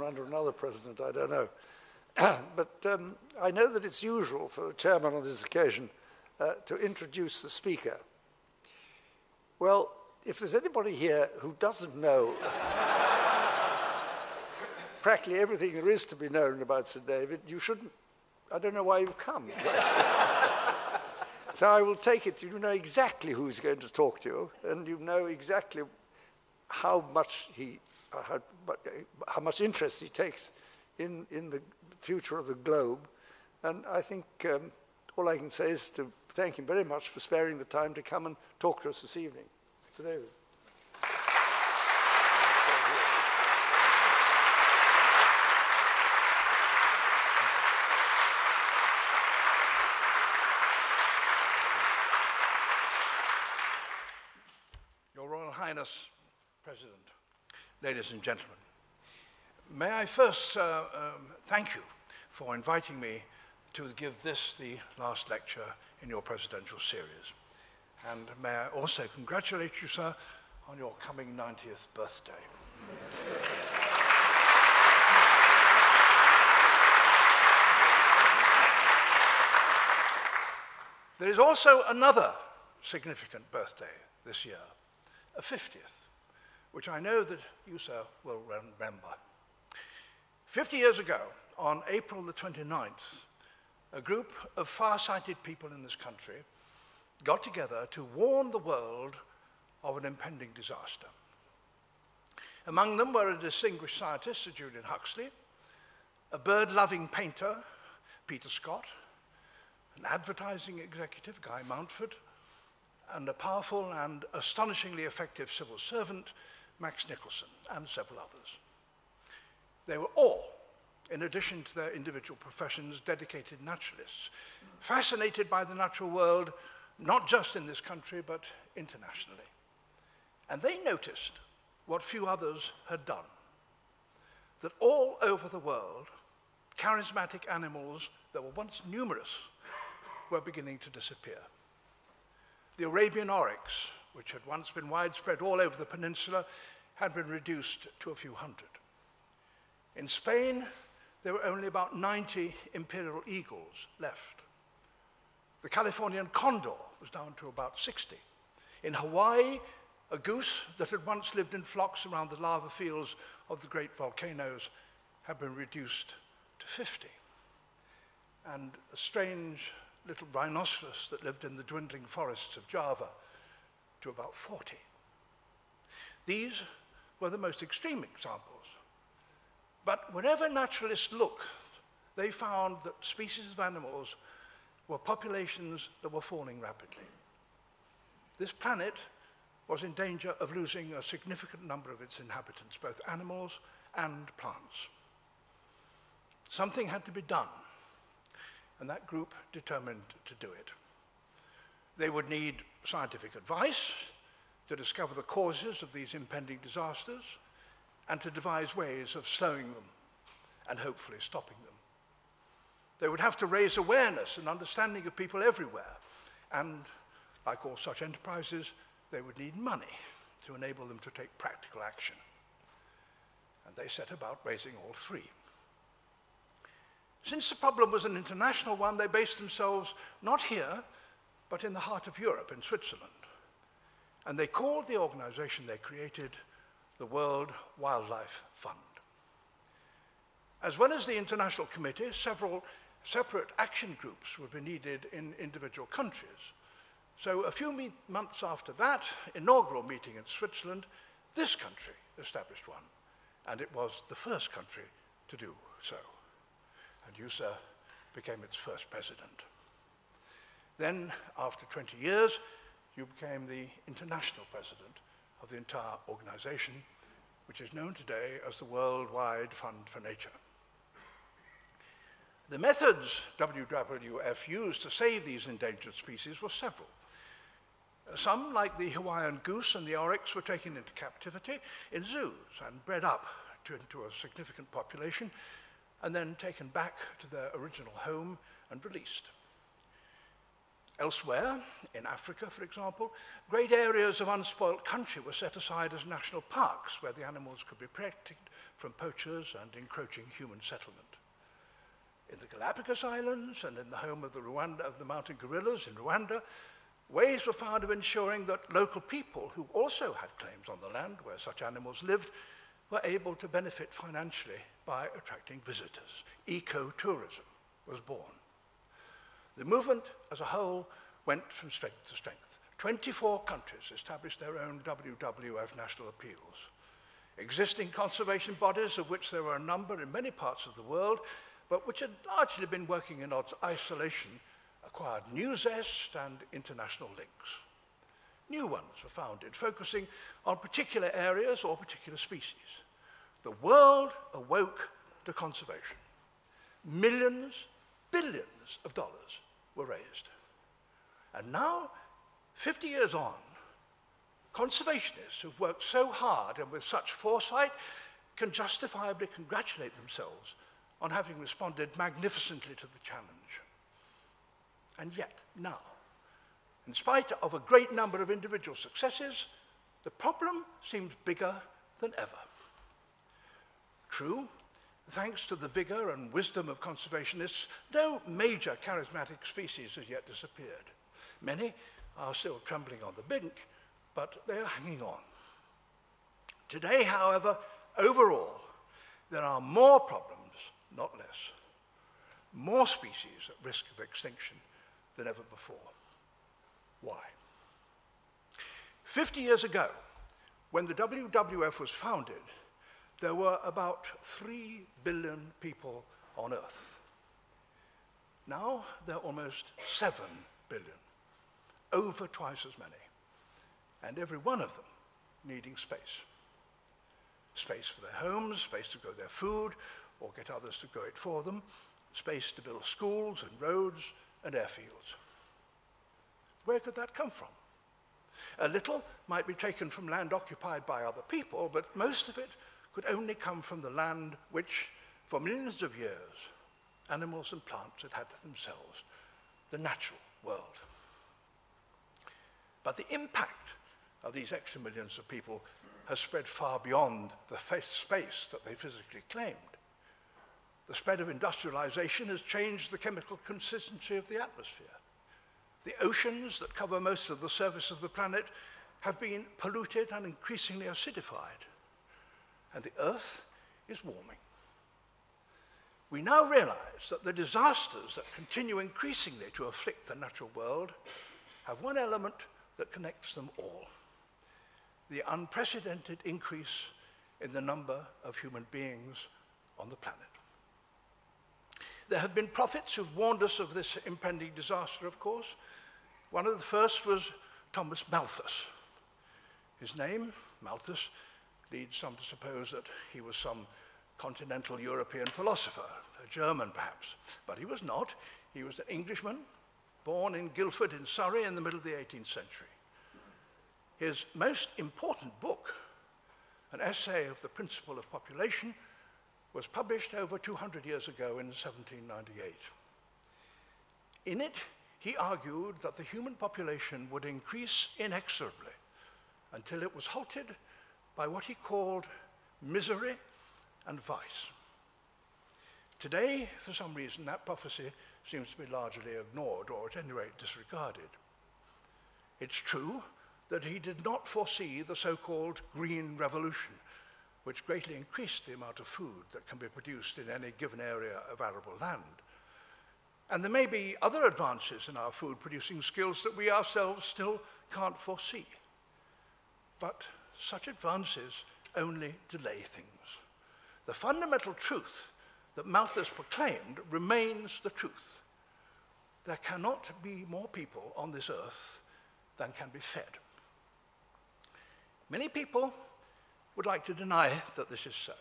under another president, I don't know. But I know that it's usual for a chairman on this occasion to introduce the speaker. Well, if there's anybody here who doesn't know practically everything there is to be known about Sir David, you shouldn't, I don't know why you've come. So I will take it you know exactly who's going to talk to you, and you know exactly how much interest he takes in the future of the globe. And I think all I can say is to thank him very much for sparing the time to come and talk to us this evening. Sir David. Your Royal Highness, President, ladies and gentlemen, may I first thank you for inviting me to give this the last lecture in your presidential series. And may I also congratulate you, sir, on your coming 90th birthday. There is also another significant birthday this year, a 50th, which I know that you, sir, will remember. 50 years ago, on April the 29th, a group of far-sighted people in this country got together to warn the world of an impending disaster. Among them were a distinguished scientist, Sir Julian Huxley, a bird-loving painter, Peter Scott, an advertising executive, Guy Mountford, and a powerful and astonishingly effective civil servant, Max Nicholson, and several others. They were all, in addition to their individual professions, dedicated naturalists, fascinated by the natural world, not just in this country, but internationally. And they noticed what few others had done, that all over the world, charismatic animals that were once numerous were beginning to disappear. The Arabian oryx, which had once been widespread all over the peninsula, had been reduced to a few hundred. In Spain, there were only about 90 imperial eagles left. The Californian condor was down to about 60. In Hawaii, a goose that had once lived in flocks around the lava fields of the great volcanoes had been reduced to 50. And a strange little rhinoceros that lived in the dwindling forests of Java to about 40. These were the most extreme examples. But wherever naturalists looked, they found that species of animals were populations that were falling rapidly. This planet was in danger of losing a significant number of its inhabitants, both animals and plants. Something had to be done, and that group determined to do it. They would need scientific advice to discover the causes of these impending disasters and to devise ways of slowing them and hopefully stopping them. They would have to raise awareness and understanding of people everywhere, and like all such enterprises, they would need money to enable them to take practical action. And they set about raising all three. Since the problem was an international one, they based themselves not here, but in the heart of Europe, in Switzerland. And they called the organization they created the World Wildlife Fund. As well as the International Committee, several separate action groups would be needed in individual countries. So a few months after that inaugural meeting in Switzerland, this country established one, and it was the first country to do so. And you, sir, became its first president. Then, after 20 years, you became the international president of the entire organization, which is known today as the Worldwide Fund for Nature. The methods WWF used to save these endangered species were several. Some, like the Hawaiian goose and the oryx, were taken into captivity in zoos and bred up into a significant population, and then taken back to their original home and released. Elsewhere, in Africa, for example, great areas of unspoilt country were set aside as national parks where the animals could be protected from poachers and encroaching human settlement. In the Galapagos Islands and in the home of the mountain gorillas in Rwanda, ways were found of ensuring that local people who also had claims on the land where such animals lived were able to benefit financially by attracting visitors. Ecotourism was born. The movement as a whole went from strength to strength. 24 countries established their own WWF national appeals. Existing conservation bodies, of which there were a number in many parts of the world, but which had largely been working in isolation, acquired new zest and international links. New ones were founded, focusing on particular areas or particular species. The world awoke to conservation. Millions, billions of dollars were raised. And now, 50 years on, conservationists who've worked so hard and with such foresight can justifiably congratulate themselves on having responded magnificently to the challenge. And yet, now, in spite of a great number of individual successes, the problem seems bigger than ever. True, thanks to the vigor and wisdom of conservationists, no major charismatic species has yet disappeared. Many are still trembling on the brink, but they are hanging on. Today, however, overall, there are more problems, not less. More species at risk of extinction than ever before. Why? 50 years ago, when the WWF was founded, there were about 3 billion people on Earth. Now, there are almost 7 billion, over twice as many, and every one of them needing space. Space for their homes, space to grow their food, or get others to grow it for them, space to build schools and roads and airfields. Where could that come from? A little might be taken from land occupied by other people, but most of it could only come from the land which, for millions of years, animals and plants had had to themselves, the natural world. But the impact of these extra millions of people has spread far beyond the space that they physically claimed. The spread of industrialization has changed the chemical consistency of the atmosphere. The oceans that cover most of the surface of the planet have been polluted and increasingly acidified. And the Earth is warming. We now realize that the disasters that continue increasingly to afflict the natural world have one element that connects them all: the unprecedented increase in the number of human beings on the planet. There have been prophets who've warned us of this impending disaster, of course. One of the first was Thomas Malthus. His name, Malthus, leads some to suppose that he was some continental European philosopher, a German perhaps, but he was not. He was an Englishman, born in Guildford in Surrey in the middle of the 18th century. His most important book, an essay of the principle of population, was published over 200 years ago in 1798. In it, he argued that the human population would increase inexorably until it was halted by what he called misery and vice. Today, for some reason, that prophecy seems to be largely ignored, or at any rate disregarded. It's true that he did not foresee the so-called Green Revolution, which greatly increased the amount of food that can be produced in any given area of arable land. And there may be other advances in our food-producing skills that we ourselves still can't foresee. But such advances only delay things. The fundamental truth that Malthus proclaimed remains the truth. There cannot be more people on this earth than can be fed. Many people would like to deny that this is so.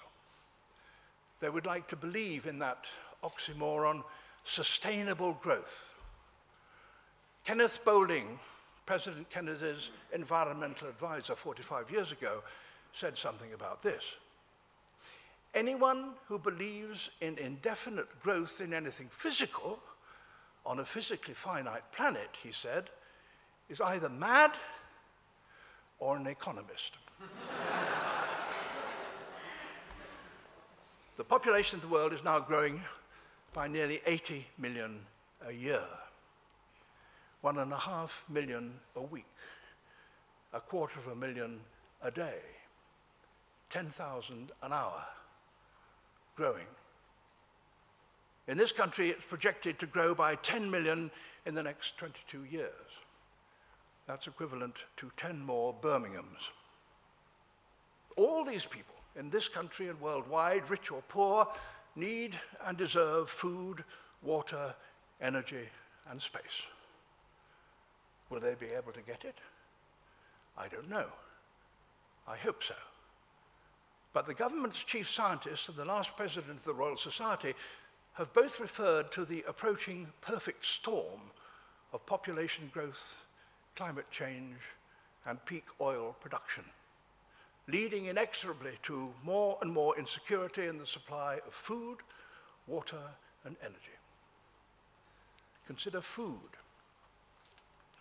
They would like to believe in that oxymoron, sustainable growth. Kenneth Boulding, President Kennedy's environmental advisor 45 years ago, said something about this. Anyone who believes in indefinite growth in anything physical on a physically finite planet, he said, is either mad or an economist. The population of the world is now growing by nearly 80 million a year, 1.5 million a week, 250,000 a day, 10,000 an hour, growing. In this country, it's projected to grow by 10 million in the next 22 years. That's equivalent to 10 more Birminghams. All these people in this country and worldwide, rich or poor, need and deserve food, water, energy, and space. Will they be able to get it? I don't know. I hope so. But the government's chief scientists and the last president of the Royal Society have both referred to the approaching perfect storm of population growth, climate change, and peak oil production, leading inexorably to more and more insecurity in the supply of food, water, and energy. Consider food.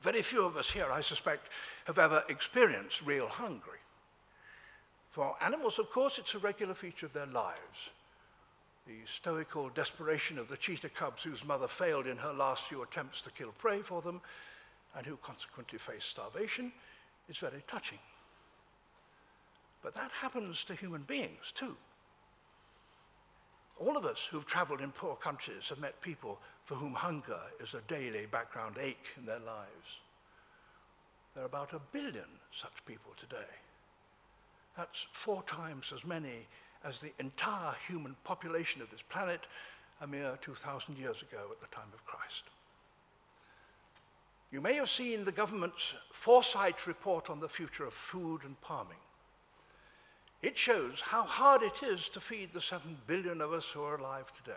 Very few of us here, I suspect, have ever experienced real hunger. For animals, of course, it's a regular feature of their lives. The stoical desperation of the cheetah cubs whose mother failed in her last few attempts to kill prey for them and who consequently face starvation is very touching. But that happens to human beings too. All of us who've traveled in poor countries have met people for whom hunger is a daily background ache in their lives. There are about 1 billion such people today. That's 4 times as many as the entire human population of this planet a mere 2,000 years ago at the time of Christ. You may have seen the government's Foresight report on the future of food and farming. It shows how hard it is to feed the 7 billion of us who are alive today.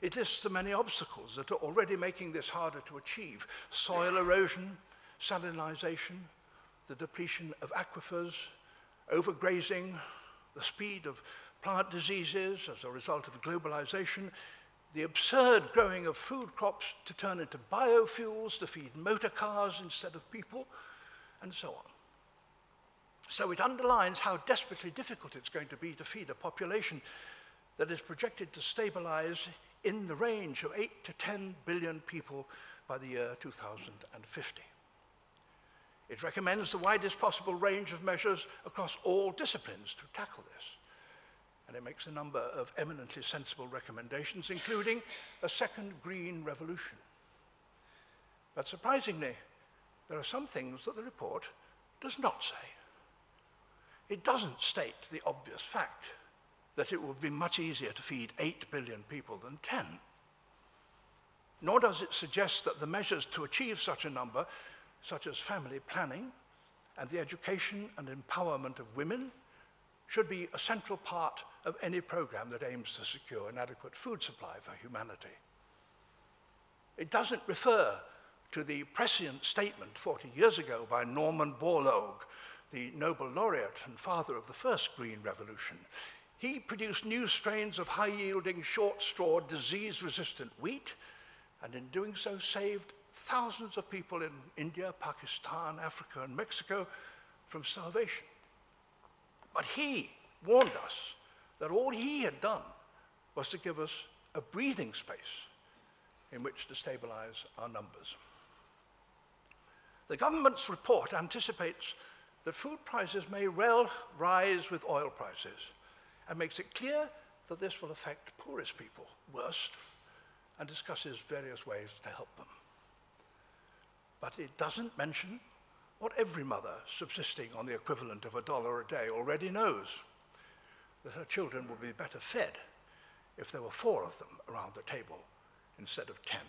It lists the many obstacles that are already making this harder to achieve: soil erosion, salinization, the depletion of aquifers, overgrazing, the speed of plant diseases as a result of globalization, the absurd growing of food crops to turn into biofuels to feed motor cars instead of people, and so on. So it underlines how desperately difficult it's going to be to feed a population that is projected to stabilize in the range of 8 to 10 billion people by the year 2050. It recommends the widest possible range of measures across all disciplines to tackle this. And it makes a number of eminently sensible recommendations, including a second green revolution. But surprisingly, there are some things that the report does not say. It doesn't state the obvious fact that it would be much easier to feed 8 billion people than 10. Nor does it suggest that the measures to achieve such a number, such as family planning and the education and empowerment of women, should be a central part of any program that aims to secure an adequate food supply for humanity. It doesn't refer to the prescient statement 40 years ago by Norman Borlaug, the Nobel laureate and father of the first Green Revolution. He produced new strains of high-yielding, short-straw, disease-resistant wheat, and in doing so saved thousands of people in India, Pakistan, Africa, and Mexico from starvation. But he warned us that all he had done was to give us a breathing space in which to stabilize our numbers. The government's report anticipates that food prices may well rise with oil prices and makes it clear that this will affect poorest people worst and discusses various ways to help them. But it doesn't mention what every mother subsisting on the equivalent of $1 a day already knows, that her children would be better fed if there were 4 of them around the table instead of 10.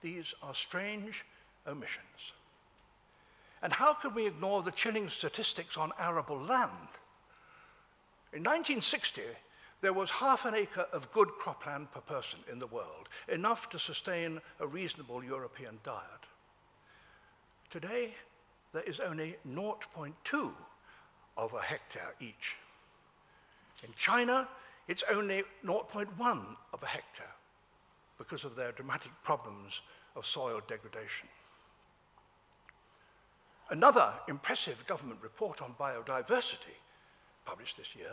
These are strange omissions. And how could we ignore the chilling statistics on arable land? In 1960, there was half an acre of good cropland per person in the world, enough to sustain a reasonable European diet. Today, there is only 0.2 of a hectare each. In China, it's only 0.1 of a hectare. because of their dramatic problems of soil degradation. Another impressive government report on biodiversity, published this year,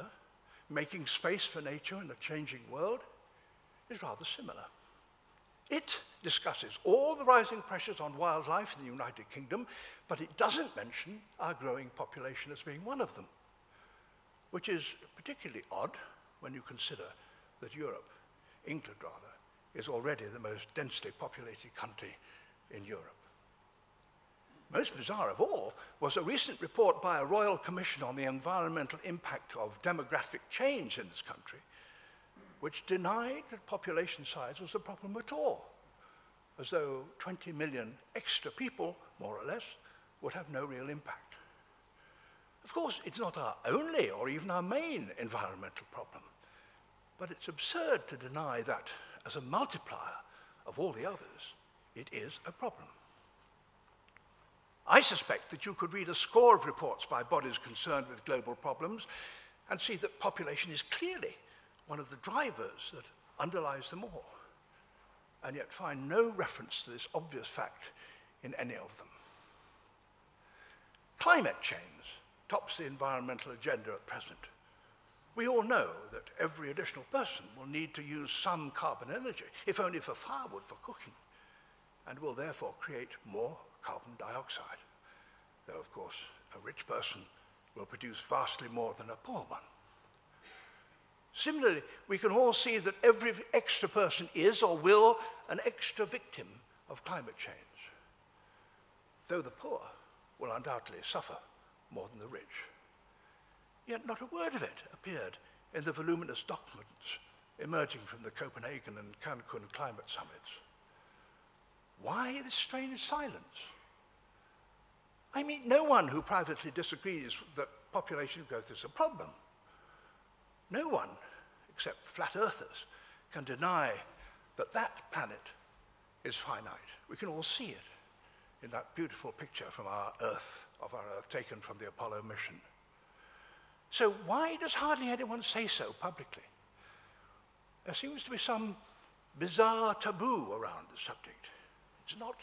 Making Space for Nature in a Changing World, is rather similar. It discusses all the rising pressures on wildlife in the United Kingdom, but it doesn't mention our growing population as being one of them, which is particularly odd when you consider that Europe, England rather, is already the most densely populated country in Europe. Most bizarre of all was a recent report by a Royal Commission on the environmental impact of demographic change in this country, which denied that population size was a problem at all, as though 20 million extra people, more or less, would have no real impact. Of course, it's not our only or even our main environmental problem, but it's absurd to deny that, as a multiplier of all the others, it is a problem. I suspect that you could read a score of reports by bodies concerned with global problems and see that population is clearly one of the drivers that underlies them all, and yet find no reference to this obvious fact in any of them. Climate change tops the environmental agenda at present. We all know that every additional person will need to use some carbon energy, if only for firewood for cooking, and will therefore create more carbon dioxide, though of course a rich person will produce vastly more than a poor one. Similarly, we can all see that every extra person is or will an extra victim of climate change, though the poor will undoubtedly suffer more than the rich. Yet not a word of it appeared in the voluminous documents emerging from the Copenhagen and Cancun climate summits. Why this strange silence? I meet no one who privately disagrees that population growth is a problem. No one, except flat earthers, can deny that that planet is finite. We can all see it in that beautiful picture from our Earth, taken from the Apollo mission. So why does hardly anyone say so publicly? There seems to be some bizarre taboo around the subject. It's not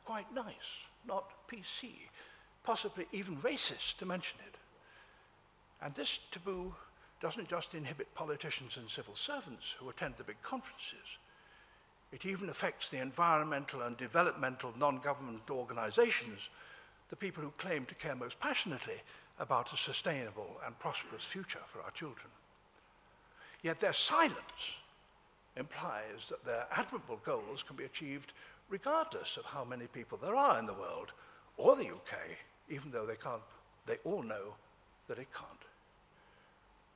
quite nice, not PC, possibly even racist to mention it. And this taboo doesn't just inhibit politicians and civil servants who attend the big conferences. It even affects the environmental and developmental non-government organizations, the people who claim to care most passionately about a sustainable and prosperous future for our children. Yet their silence implies that their admirable goals can be achieved regardless of how many people there are in the world, or the UK, even though they all know that it can't.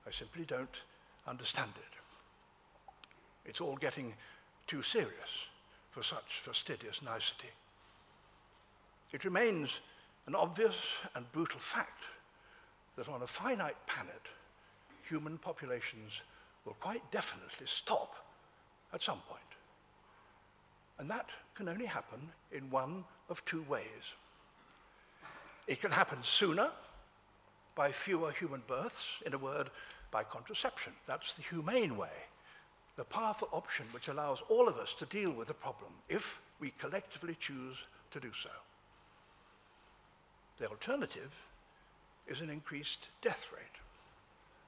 I simply don't understand it. It's all getting too serious for such fastidious nicety. It remains an obvious and brutal fact that on a finite planet, human populations will quite definitely stop at some point. And that can only happen in one of two ways. It can happen sooner, by fewer human births, in a word, by contraception. That's the humane way, the powerful option which allows all of us to deal with the problem if we collectively choose to do so. The alternative is an increased death rate,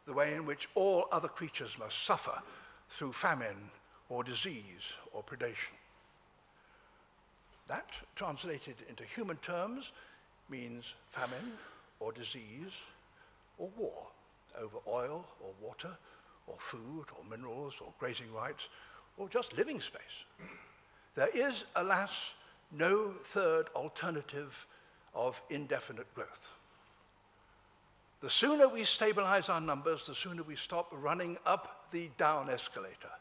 the way in which all other creatures must suffer through famine or disease or predation. That, translated into human terms, means famine or disease or war over oil or water or food or minerals or grazing rights or just living space. There is, alas, no third alternative of indefinite growth. The sooner we stabilize our numbers, the sooner we stop running up the down escalator.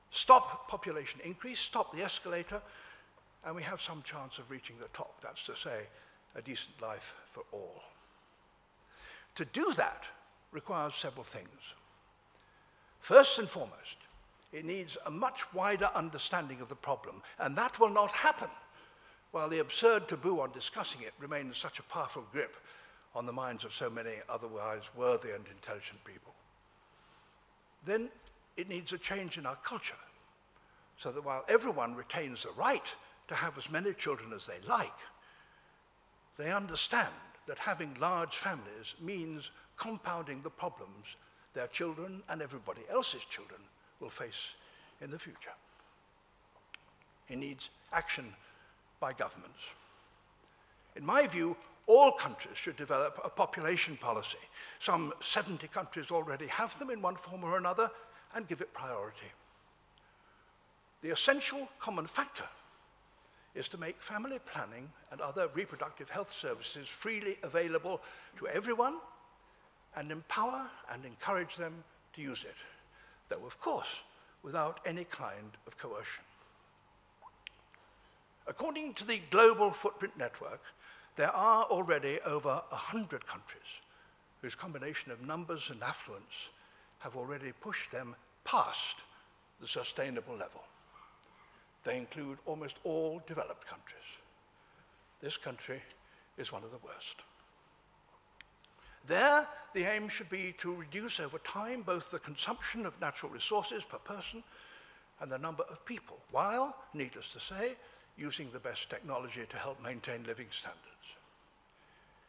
Stop population increase, stop the escalator, and we have some chance of reaching the top. That's to say, a decent life for all. To do that requires several things. First and foremost, it needs a much wider understanding of the problem, and that will not happen while the absurd taboo on discussing it remains such a powerful grip on the minds of so many otherwise worthy and intelligent people. Then it needs a change in our culture, so that while everyone retains the right to have as many children as they like, they understand that having large families means compounding the problems their children and everybody else's children will face in the future. It needs action by governments. In my view, all countries should develop a population policy. Some 70 countries already have them in one form or another, and give it priority. The essential common factor is to make family planning and other reproductive health services freely available to everyone and empower and encourage them to use it, though of course without any kind of coercion. According to the Global Footprint Network, there are already over 100 countries whose combination of numbers and affluence have already pushed them past the sustainable level. They include almost all developed countries. This country is one of the worst. There, the aim should be to reduce over time both the consumption of natural resources per person and the number of people, while, needless to say, using the best technology to help maintain living standards.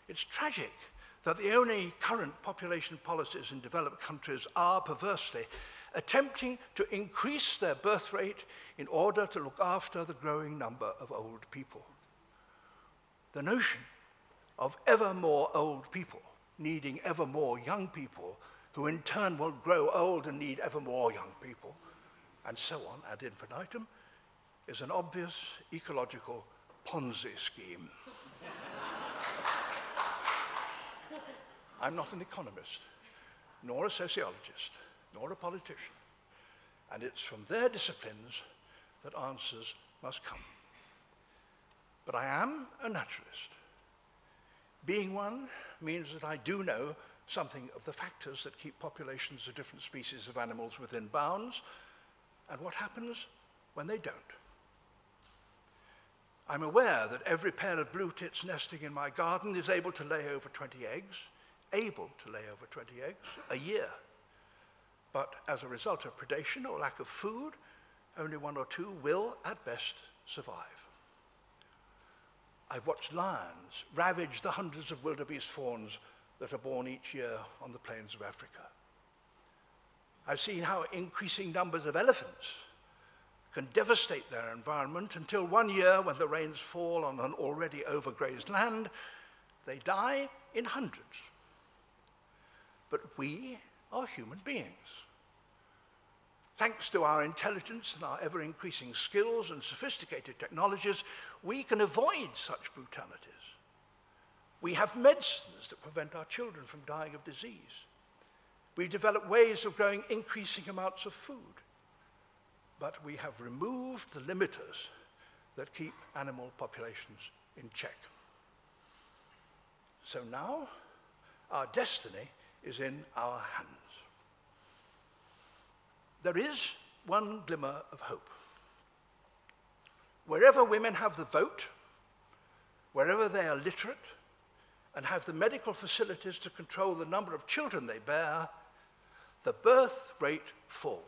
It's tragic that the only current population policies in developed countries are, perversely, attempting to increase their birth rate in order to look after the growing number of old people. The notion of ever more old people needing ever more young people, who in turn will grow old and need ever more young people, and so on ad infinitum, is an obvious ecological Ponzi scheme. I'm not an economist, nor a sociologist, nor a politician, and it's from their disciplines that answers must come. But I am a naturalist. Being one means that I do know something of the factors that keep populations of different species of animals within bounds, and what happens when they don't. I'm aware that every pair of blue tits nesting in my garden is able to lay over 20 eggs a year. But as a result of predation or lack of food, only one or two will, at best, survive. I've watched lions ravage the hundreds of wildebeest fawns that are born each year on the plains of Africa. I've seen how increasing numbers of elephants can devastate their environment until one year, when the rains fall on an already overgrazed land, they die in hundreds. But we are human beings. Thanks to our intelligence and our ever-increasing skills and sophisticated technologies, we can avoid such brutalities. We have medicines that prevent our children from dying of disease. We've developed ways of growing increasing amounts of food. But we have removed the limiters that keep animal populations in check. So now, our destiny is in our hands. There is one glimmer of hope. Wherever women have the vote, wherever they are literate, and have the medical facilities to control the number of children they bear, the birth rate falls.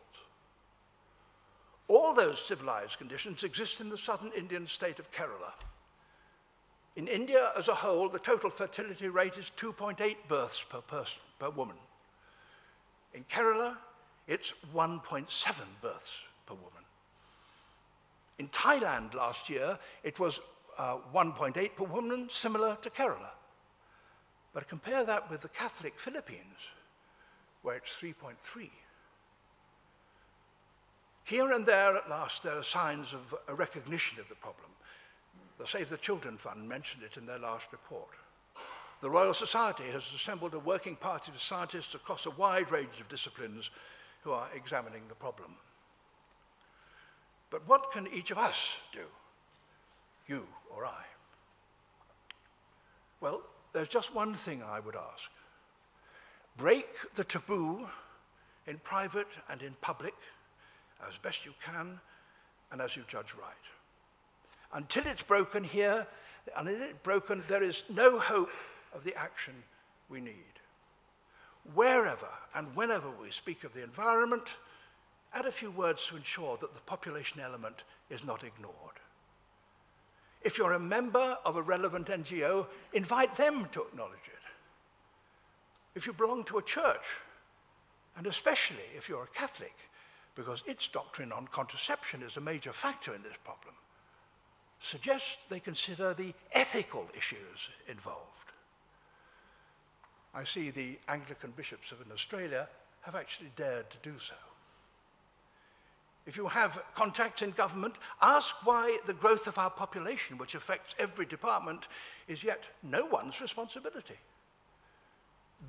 All those civilized conditions exist in the southern Indian state of Kerala. In India as a whole, the total fertility rate is 2.8 births per person, per woman. In Kerala, it's 1.7 births per woman. In Thailand last year, it was 1.8 per woman, similar to Kerala. But compare that with the Catholic Philippines, where it's 3.3. Here and there, at last, there are signs of a recognition of the problem. The Save the Children Fund mentioned it in their last report. The Royal Society has assembled a working party of scientists across a wide range of disciplines who are examining the problem. But what can each of us do, you or I? Well, there's just one thing I would ask. Break the taboo in private and in public as best you can and as you judge right. Until it's broken here, until it's broken, there is no hope of the action we need. Wherever and whenever we speak of the environment, add a few words to ensure that the population element is not ignored. If you're a member of a relevant NGO, invite them to acknowledge it. If you belong to a church, and especially if you're a Catholic, because its doctrine on contraception is a major factor in this problem, suggest they consider the ethical issues involved. I see the Anglican bishops in Australia have actually dared to do so. If you have contacts in government, ask why the growth of our population, which affects every department, is yet no one's responsibility.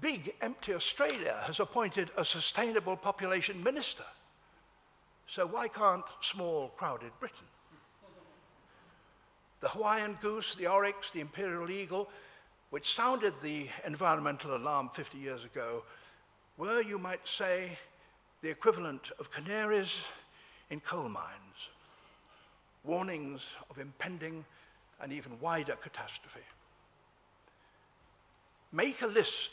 Big, empty Australia has appointed a sustainable population minister. So why can't small, crowded Britain? The Hawaiian goose, the oryx, the imperial eagle, which sounded the environmental alarm 50 years ago, were, you might say, the equivalent of canaries in coal mines, warnings of impending and even wider catastrophe. Make a list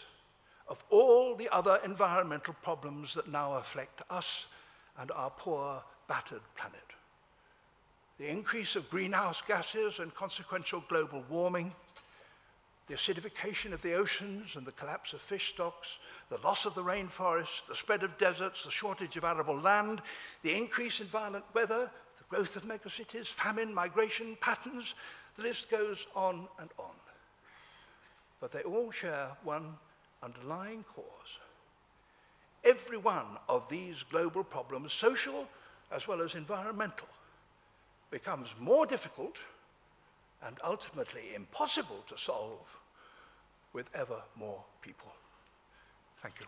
of all the other environmental problems that now affect us and our poor, battered planet. The increase of greenhouse gases and consequential global warming, the acidification of the oceans and the collapse of fish stocks, the loss of the rainforest, the spread of deserts, the shortage of arable land, the increase in violent weather, the growth of megacities, famine, migration patterns, the list goes on and on. But they all share one underlying cause. Every one of these global problems, social as well as environmental, becomes more difficult and ultimately impossible to solve with ever more people. Thank you.